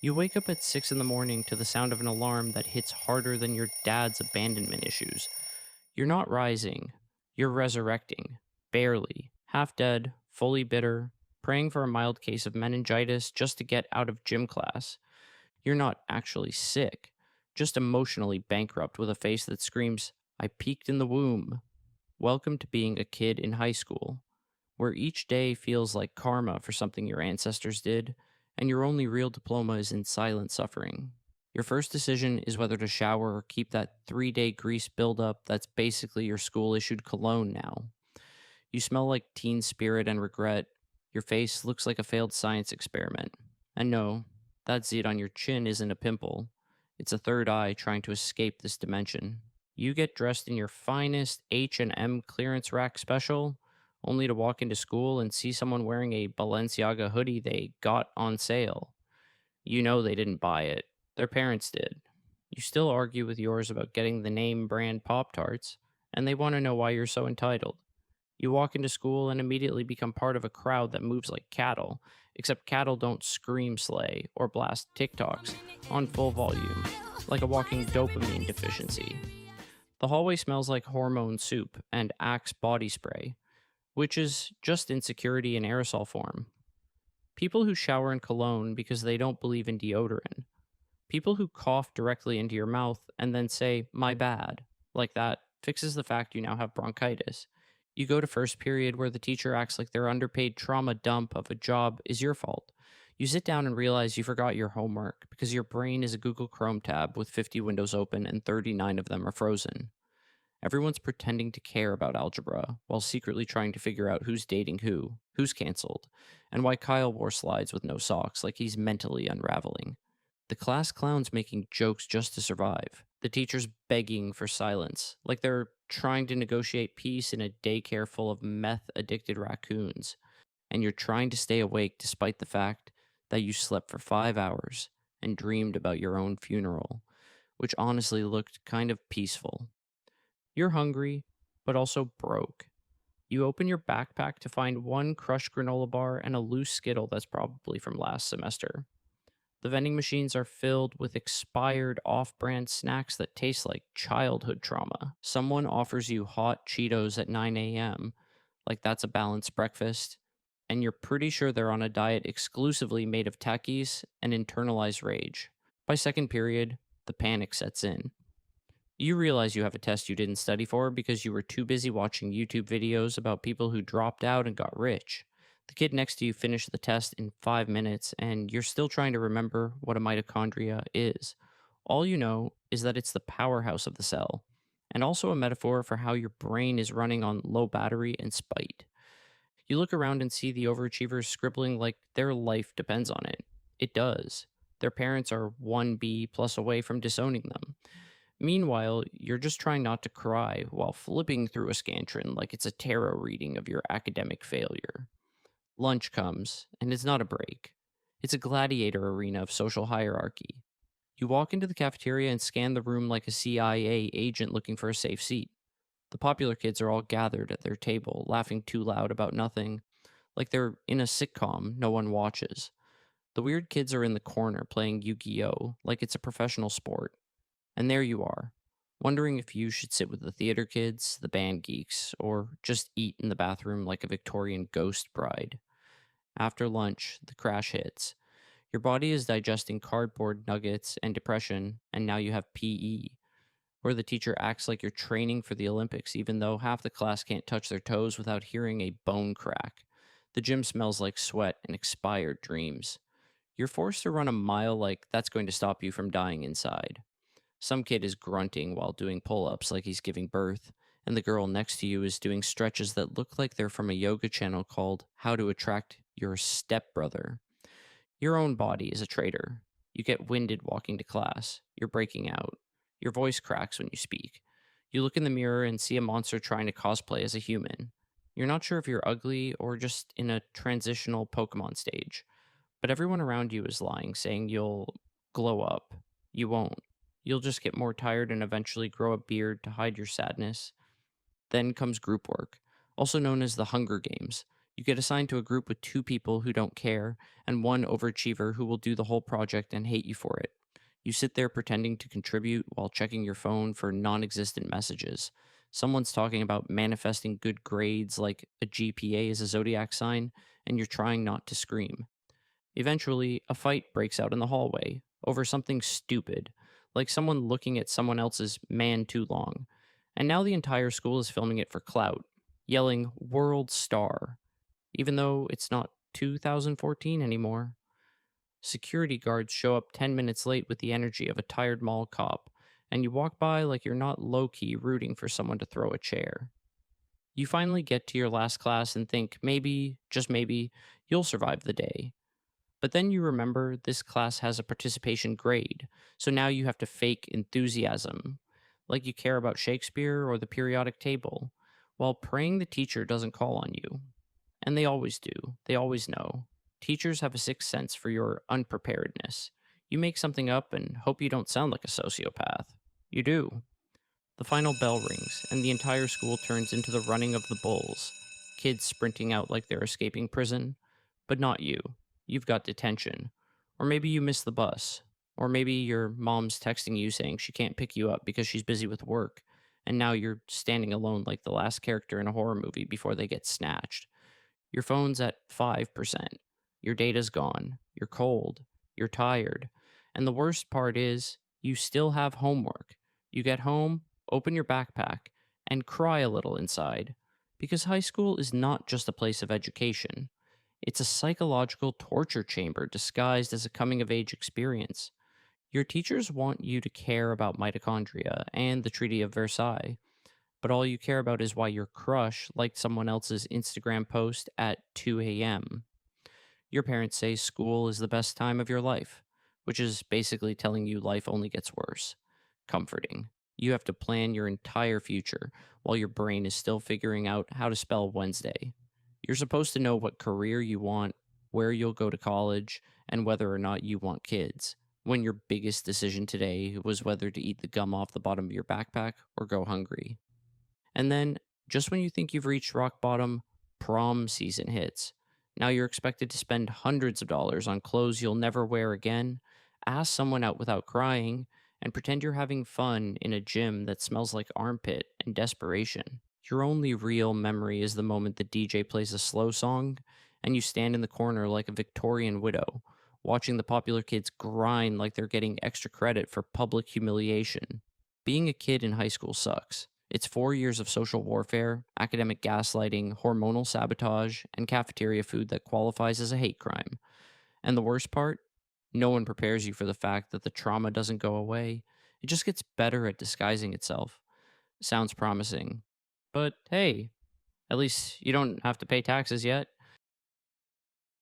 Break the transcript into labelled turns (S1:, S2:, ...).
S1: You wake up at 6 in the morning to the sound of an alarm that hits harder than your dad's abandonment issues. You're not rising, you're resurrecting. Barely. Half dead, fully bitter, praying for a mild case of meningitis just to get out of gym class. You're not actually sick, just emotionally bankrupt with a face that screams, I peaked in the womb. Welcome to being a kid in high school, where each day feels like karma for something your ancestors did, and your only real diploma is in silent suffering. Your first decision is whether to shower or keep that 3 day grease buildup that's basically your school issued cologne now. You smell like teen spirit and regret. Your face looks like a failed science experiment. And no, that zit on your chin isn't a pimple. It's a third eye trying to escape this dimension. You get dressed in your finest H&M clearance rack special, only to walk into school and see someone wearing a Balenciaga hoodie they got on sale. You know they didn't buy it. Their parents did. You still argue with yours about getting the name brand Pop Tarts, and they want to know why you're so entitled. You walk into school and immediately become part of a crowd that moves like cattle, except cattle don't scream slay or blast TikToks on full volume, like a walking dopamine deficiency. The hallway smells like hormone soup and Axe body spray, which is just insecurity in aerosol form. People who shower in cologne because they don't believe in deodorant. People who cough directly into your mouth and then say, my bad, like that fixes the fact you now have bronchitis. You go to first period where the teacher acts like their underpaid trauma dump of a job is your fault. You sit down and realize you forgot your homework because your brain is a Google Chrome tab with 50 windows open and 39 of them are frozen. Everyone's pretending to care about algebra while secretly trying to figure out who's dating who's canceled, and why Kyle wore slides with no socks like he's mentally unraveling. The class clown's making jokes just to survive. The teacher's begging for silence, like they're trying to negotiate peace in a daycare full of meth addicted raccoons. And you're trying to stay awake despite the fact that you slept for 5 hours and dreamed about your own funeral, which honestly looked kind of peaceful. You're hungry, but also broke. You open your backpack to find one crushed granola bar and a loose Skittle that's probably from last semester. The vending machines are filled with expired off brand snacks that taste like childhood trauma. Someone offers you hot Cheetos at 9 a.m., like that's a balanced breakfast, and you're pretty sure they're on a diet exclusively made of Takis and internalized rage. By second period, the panic sets in. You realize you have a test you didn't study for because you were too busy watching YouTube videos about people who dropped out and got rich. The kid next to you finished the test in 5 minutes, and you're still trying to remember what a mitochondria is. All you know is that it's the powerhouse of the cell, and also a metaphor for how your brain is running on low battery and spite. You look around and see the overachievers scribbling like their life depends on it. It does. Their parents are 1B plus away from disowning them. Meanwhile, you're just trying not to cry while flipping through a scantron like it's a tarot reading of your academic failure. Lunch comes, and it's not a break. It's a gladiator arena of social hierarchy. You walk into the cafeteria and scan the room like a CIA agent looking for a safe seat. The popular kids are all gathered at their table, laughing too loud about nothing, like they're in a sitcom no one watches. The weird kids are in the corner playing Yu-Gi-Oh! Like it's a professional sport. And there you are, wondering if you should sit with the theater kids, the band geeks, or just eat in the bathroom like a Victorian ghost bride. After lunch, the crash hits. Your body is digesting cardboard nuggets and depression, and now you have PE, where the teacher acts like you're training for the Olympics, even though half the class can't touch their toes without hearing a bone crack. The gym smells like sweat and expired dreams. You're forced to run a mile like that's going to stop you from dying inside. Some kid is grunting while doing pull ups like he's giving birth, and the girl next to you is doing stretches that look like they're from a yoga channel called How to Attract Your Stepbrother. Your own body is a traitor. You get winded walking to class. You're breaking out. Your voice cracks when you speak. You look in the mirror and see a monster trying to cosplay as a human. You're not sure if you're ugly or just in a transitional Pokemon stage, but everyone around you is lying, saying you'll glow up. You won't. You'll just get more tired and eventually grow a beard to hide your sadness. Then comes group work, also known as the Hunger Games. You get assigned to a group with two people who don't care and one overachiever who will do the whole project and hate you for it. You sit there pretending to contribute while checking your phone for non existent messages. Someone's talking about manifesting good grades like a GPA is a zodiac sign, and you're trying not to scream. Eventually, a fight breaks out in the hallway over something stupid, like someone looking at someone else's man too long. And now the entire school is filming it for clout, yelling world star, even though it's not 2014 anymore. Security guards show up 10 minutes late with the energy of a tired mall cop, and you walk by like you're not low key rooting for someone to throw a chair. You finally get to your last class and think maybe, just maybe, you'll survive the day. But then you remember this class has a participation grade, so now you have to fake enthusiasm, like you care about Shakespeare or the periodic table, while praying the teacher doesn't call on you. And they always do, they always know. Teachers have a sixth sense for your unpreparedness. You make something up and hope you don't sound like a sociopath. You do. The final bell rings, and the entire school turns into the running of the bulls, kids sprinting out like they're escaping prison. But not you. You've got detention. Or maybe you miss the bus. Or maybe your mom's texting you saying she can't pick you up because she's busy with work, and now you're standing alone like the last character in a horror movie before they get snatched. Your phone's at 5%. Your data's gone. You're cold. You're tired. And the worst part is, you still have homework. You get home, open your backpack, and cry a little inside. Because high school is not just a place of education, it's a psychological torture chamber disguised as a coming of age experience. Your teachers want you to care about mitochondria and the Treaty of Versailles, but all you care about is why your crush liked someone else's Instagram post at 2 a.m. Your parents say school is the best time of your life, which is basically telling you life only gets worse. Comforting. You have to plan your entire future while your brain is still figuring out how to spell Wednesday. You're supposed to know what career you want, where you'll go to college, and whether or not you want kids, when your biggest decision today was whether to eat the gum off the bottom of your backpack or go hungry. And then, just when you think you've reached rock bottom, prom season hits. Now you're expected to spend hundreds of dollars on clothes you'll never wear again, ask someone out without crying, and pretend you're having fun in a gym that smells like armpit and desperation. Your only real memory is the moment the DJ plays a slow song, and you stand in the corner like a Victorian widow, watching the popular kids grind like they're getting extra credit for public humiliation. Being a kid in high school sucks. It's 4 years of social warfare, academic gaslighting, hormonal sabotage, and cafeteria food that qualifies as a hate crime. And the worst part? No one prepares you for the fact that the trauma doesn't go away. It just gets better at disguising itself. Sounds promising. But hey, at least you don't have to pay taxes yet.